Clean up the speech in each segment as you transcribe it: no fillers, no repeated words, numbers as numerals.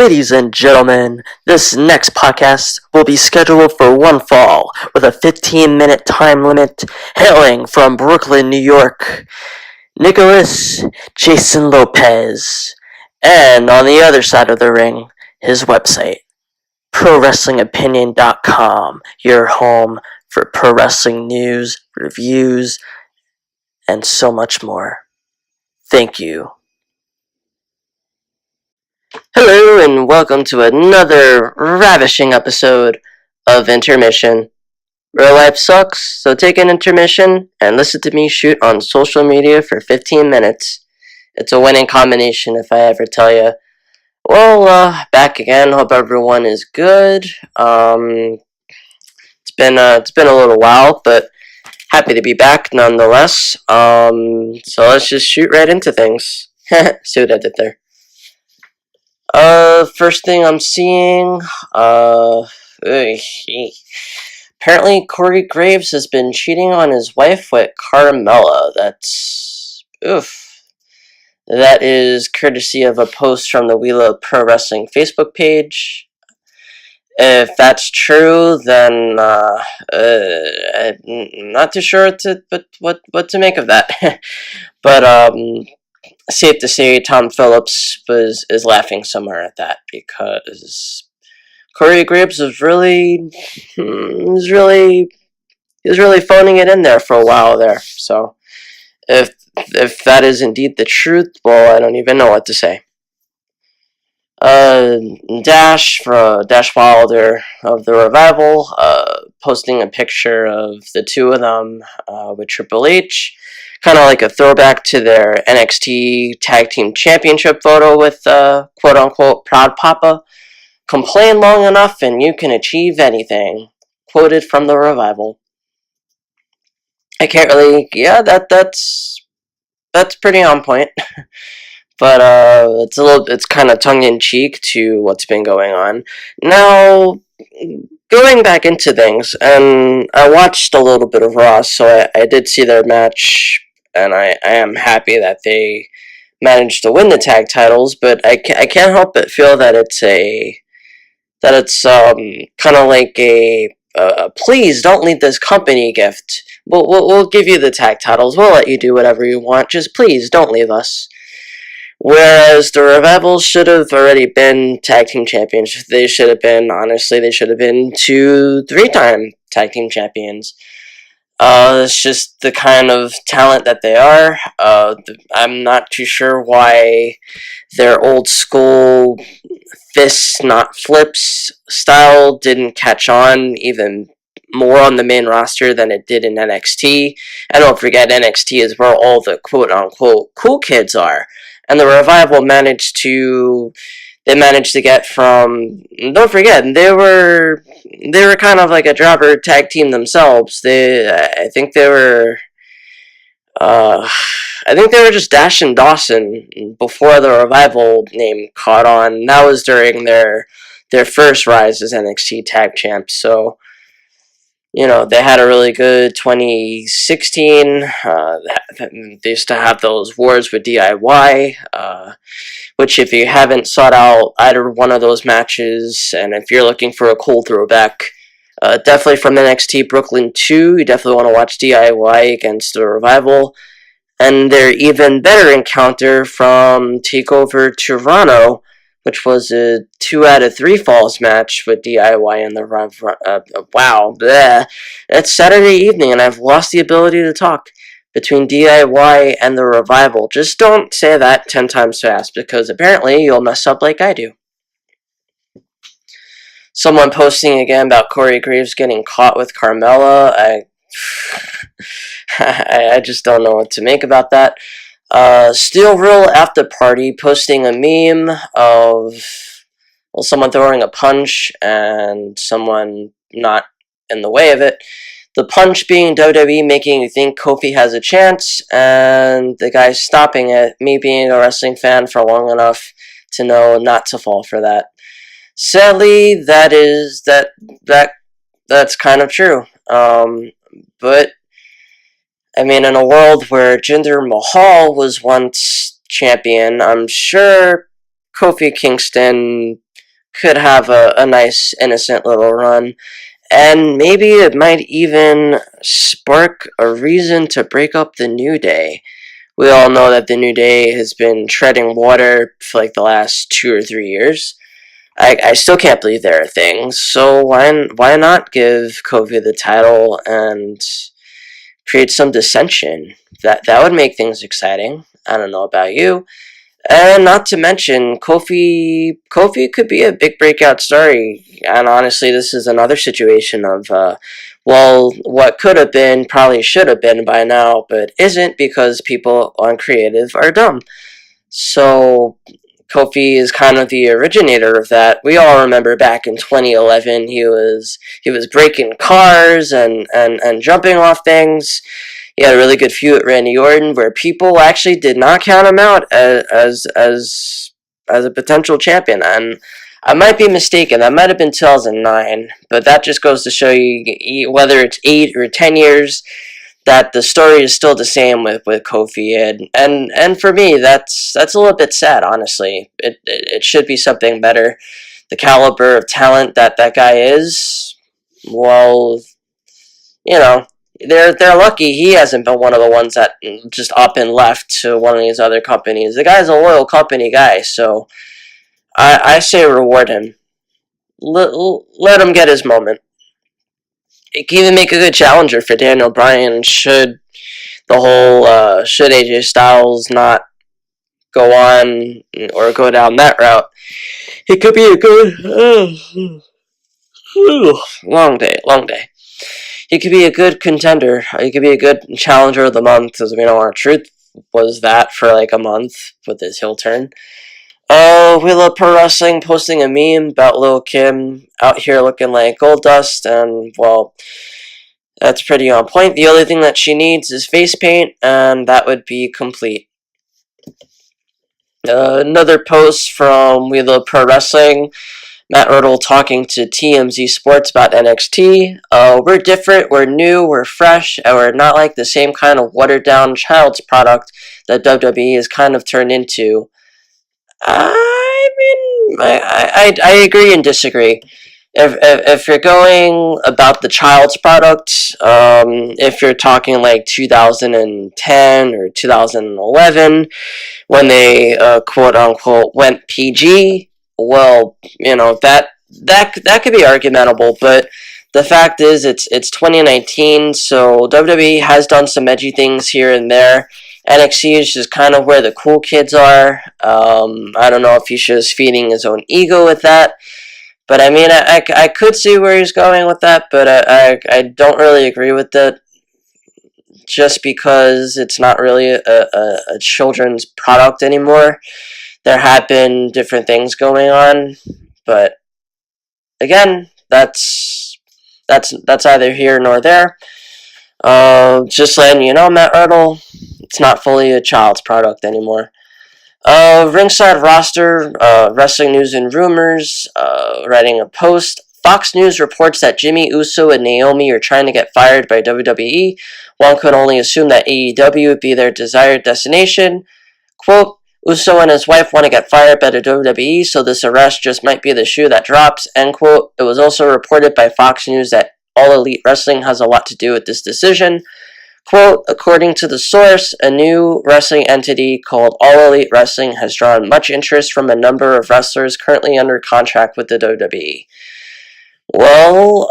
Ladies and gentlemen, this next podcast will be scheduled for one fall with a 15-minute time limit, hailing from Brooklyn, New York, Nicholas Jason Lopez. And on the other side of the ring, his website, ProWrestlingOpinion.com, your home for pro wrestling news, reviews, and so much more. Thank you. Hello and welcome to another ravishing episode of Intermission. Real life sucks, so take an intermission and listen to me shoot on social media for 15 minutes. It's a winning combination if I ever tell you. Well, back again. Hope everyone is good. It's been a little while, but happy to be back nonetheless. So let's just shoot right into things. See what I did there. First thing I'm seeing, apparently Corey Graves has been cheating on his wife with Carmella. That is courtesy of a post from the We Love Pro Wrestling Facebook page. If that's true, then, I'm not too sure what to make of that. But, safe to say Tom Phillips is laughing somewhere at that, because Corey Graves was really phoning it in there for a while there. So if that is indeed the truth, well, I don't even know what to say. Dash Wilder of the Revival, posting a picture of the two of them with Triple H, kind of like a throwback to their NXT Tag Team Championship photo with quote-unquote Proud Papa. Complain long enough and you can achieve anything. Quoted from the Revival. I can't really, that's pretty on point. But it's kind of tongue-in-cheek to what's been going on. Now, going back into things, and I watched a little bit of Raw, so I did see their match, and I am happy that they managed to win the tag titles, but I can't help but feel that it's kind of like a please don't leave this company gift. We'll give you the tag titles, we'll let you do whatever you want, just please don't leave us. Whereas the Revival should have already been tag team champions. They should have been 2-3-time tag team champions. It's just the kind of talent that they are. I'm not too sure why their old school fists, not flips style didn't catch on even more on the main roster than it did in NXT. And don't forget, NXT is where all the quote-unquote cool kids are. And the Revival managed to get from, don't forget, they were kind of like a jobber tag team themselves. I think they were just Dash and Dawson before the Revival name caught on. That was during their first rise as NXT tag champs. So, they had a really good 2016. They used to have those wars with DIY, which if you haven't sought out either one of those matches, and if you're looking for a cool throwback, definitely from NXT Brooklyn 2, you definitely want to watch DIY against the Revival. And their even better encounter from TakeOver Toronto, which was a 2 out of 3 falls match with DIY and the wow, bleh. It's Saturday evening and I've lost the ability to talk. Between DIY and the Revival. Just don't say that 10 times fast, because apparently you'll mess up like I do. Someone posting again about Corey Graves getting caught with Carmella. I just don't know what to make about that. Steel Real After Party posting a meme of someone throwing a punch and someone not in the way of it. The punch being WWE making you think Kofi has a chance, and the guy stopping it, me being a wrestling fan for long enough to know not to fall for that. Sadly, that's kind of true. But I mean, in a world where Jinder Mahal was once champion, I'm sure Kofi Kingston could have a nice, innocent little run. And maybe it might even spark a reason to break up the New Day. We all know that the New Day has been treading water for like the last 2 or 3 years. I still can't believe there are things. So why not give Kofi the title and create some dissension? That would make things exciting. I don't know about you. And not to mention, Kofi could be a big breakout story. And honestly, this is another situation of, well, what could have been probably should have been by now, but isn't because people on creative are dumb. So Kofi is kind of the originator of that. We all remember back in 2011, he was breaking cars and jumping off things. He had a really good feud with Randy Orton, where people actually did not count him out as a potential champion. And I might be mistaken. That might have been 2009, but that just goes to show you, whether it's 8 or 10 years, that the story is still the same with Kofi. And for me, that's a little bit sad. Honestly, it should be something better. The caliber of talent that guy is, well, you know, they're lucky he hasn't been one of the ones that just up and left to one of these other companies. The guy's a loyal company guy, so I say reward him. Let him get his moment. It can even make a good challenger for Daniel Bryan should the whole should AJ Styles not go on or go down that route. It could be a good long day. He could be a good contender. He could be a good challenger of the month, as we know our truth was that for like a month with his heel turn. We love pro wrestling posting a meme about Lil Kim out here looking like gold dust, and well, that's pretty on point. The only thing that she needs is face paint, and that would be complete. Another post from We Love Pro Wrestling. Matt Riddle talking to TMZ Sports about NXT. We're different, we're new, we're fresh, and we're not like the same kind of watered down child's product that WWE is kind of turned into. I mean, I agree and disagree. If you're going about the child's product, if you're talking like 2010 or 2011, when they quote unquote went PG, well, that could be argumentable, but the fact is it's 2019, so WWE has done some edgy things here and there. NXT is just kind of where the cool kids are. I don't know if he's just feeding his own ego with that. But I mean, I could see where he's going with that, but I don't really agree with it. Just because it's not really a children's product anymore. There have been different things going on, but again, that's either here nor there. Just letting you know, Matt Riddle, it's not fully a child's product anymore. Ringside roster, wrestling news and rumors, writing a post. Fox News reports that Jimmy Uso and Naomi are trying to get fired by WWE. One could only assume that AEW would be their desired destination. Quote, Uso and his wife want to get fired by the WWE, so this arrest just might be the shoe that drops, end quote. It was also reported by Fox News that All Elite Wrestling has a lot to do with this decision. Quote, according to the source, a new wrestling entity called All Elite Wrestling has drawn much interest from a number of wrestlers currently under contract with the WWE. Well,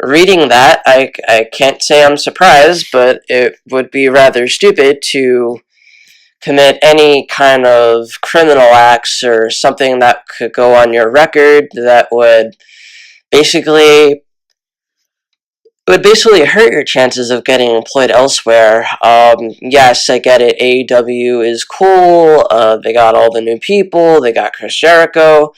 reading that, I can't say I'm surprised, but it would be rather stupid to commit any kind of criminal acts or something that could go on your record that would basically hurt your chances of getting employed elsewhere. Yes, I get it. AEW is cool. They got all the new people. They got Chris Jericho.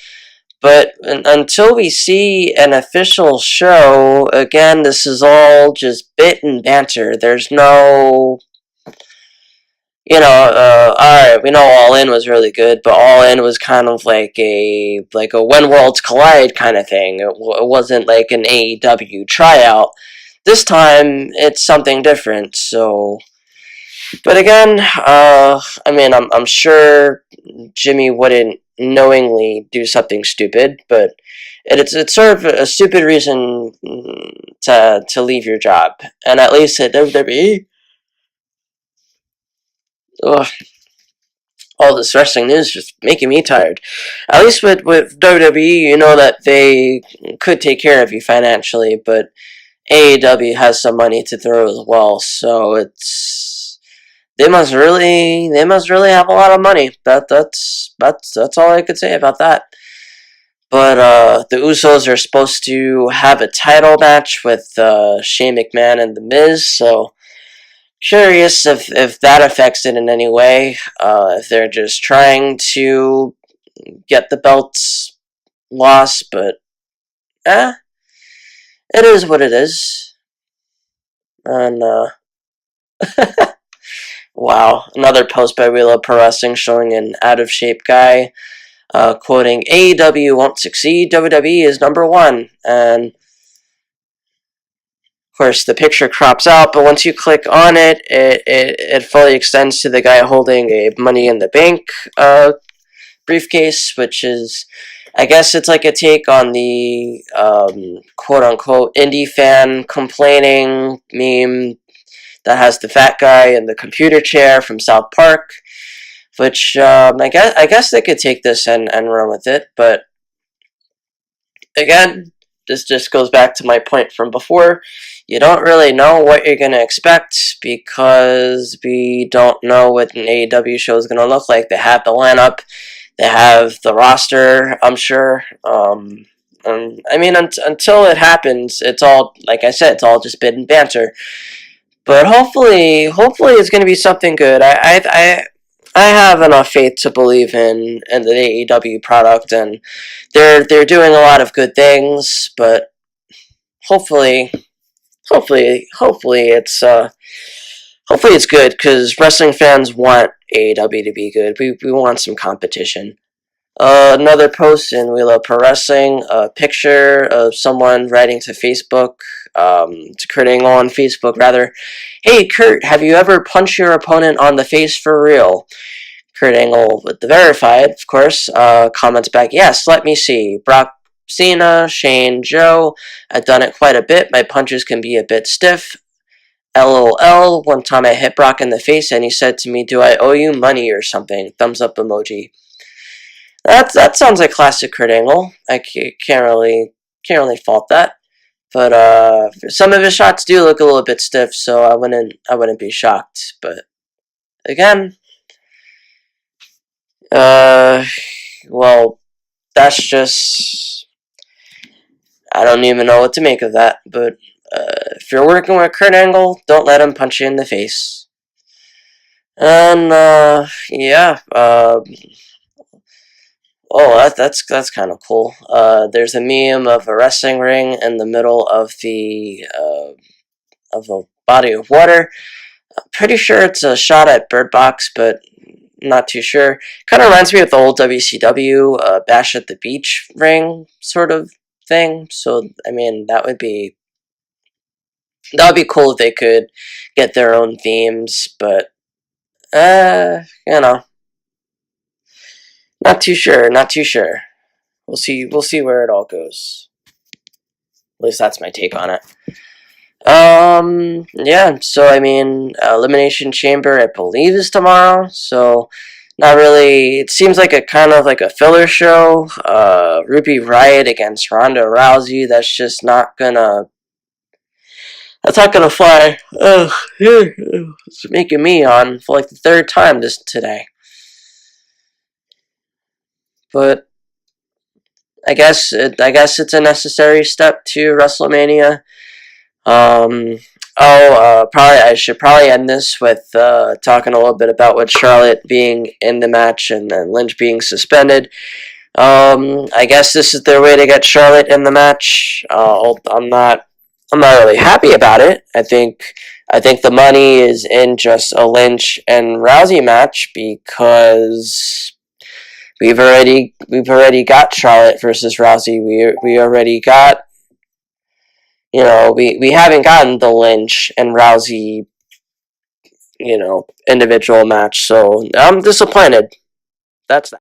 But until we see an official show, again, this is all just bit and banter. There's no, alright, we know All In was really good, but All In was kind of like a When Worlds Collide kind of thing. It wasn't like an AEW tryout. This time, it's something different, so. But again, I'm sure Jimmy wouldn't knowingly do something stupid, but it's sort of a stupid reason to leave your job. And at least at WWE, ugh, all this wrestling news is just making me tired. At least with WWE, you know that they could take care of you financially, but AEW has some money to throw as well, so they must really have a lot of money. That's all I could say about that. But the Usos are supposed to have a title match with Shane McMahon and The Miz, so curious if that affects it in any way. If they're just trying to get the belts lost, but eh, it is what it is. And wow, another post by We Love Pro Wrestling showing an out of shape guy, quoting AEW won't succeed, WWE is number one, and of course, the picture crops out, but once you click on it, it fully extends to the guy holding a Money in the Bank briefcase, which is, I guess it's like a take on the quote-unquote indie fan complaining meme that has the fat guy in the computer chair from South Park, which I guess they could take this and run with it, but again, this just goes back to my point from before. You don't really know what you're going to expect because we don't know what an AEW show is going to look like. They have the lineup, they have the roster, I'm sure. I mean, until it happens, it's all, like I said, it's all just bit and banter. But hopefully it's going to be something good. I have enough faith to believe in the AEW product, and they're doing a lot of good things. But hopefully, hopefully it's good because wrestling fans want AEW to be good. We want some competition. Another post in We Love Pro Wrestling, a picture of someone writing to Facebook, to Kurt Angle on Facebook, rather. Hey, Kurt, have you ever punched your opponent on the face for real? Kurt Angle, with the verified, of course, comments back, yes, let me see. Brock Cena, Shane, Joe, I've done it quite a bit. My punches can be a bit stiff. LOL, one time I hit Brock in the face and he said to me, do I owe you money or something? Thumbs up emoji. That sounds like classic Kurt Angle. I can't really fault that. But some of his shots do look a little bit stiff, so I wouldn't be shocked. But again, well, that's just, I don't even know what to make of that. But if you're working with Kurt Angle, don't let him punch you in the face. And yeah. Oh, that's kind of cool. There's a meme of a wrestling ring in the middle of a body of water. I'm pretty sure it's a shot at Bird Box, but not too sure. Kind of reminds me of the old WCW Bash at the Beach ring sort of thing. So I mean, that would be cool if they could get their own themes, but you know, not too sure. Not too sure. We'll see where it all goes. At least that's my take on it. Yeah, so I mean, Elimination Chamber, I believe, is tomorrow, so not really, it seems like a kind of like a filler show. Ruby Riott against Ronda Rousey, that's not gonna fly. Ugh, it's making me yawn for like the third time today. But I guess it's a necessary step to WrestleMania. Probably I should probably end this with talking a little bit about with Charlotte being in the match and Lynch being suspended. I guess this is their way to get Charlotte in the match. I'm not really happy about it. I think the money is in just a Lynch and Rousey match because we've already got Charlotte versus Rousey. We already got, we haven't gotten the Lynch and Rousey, individual match. So I'm disappointed. That's that.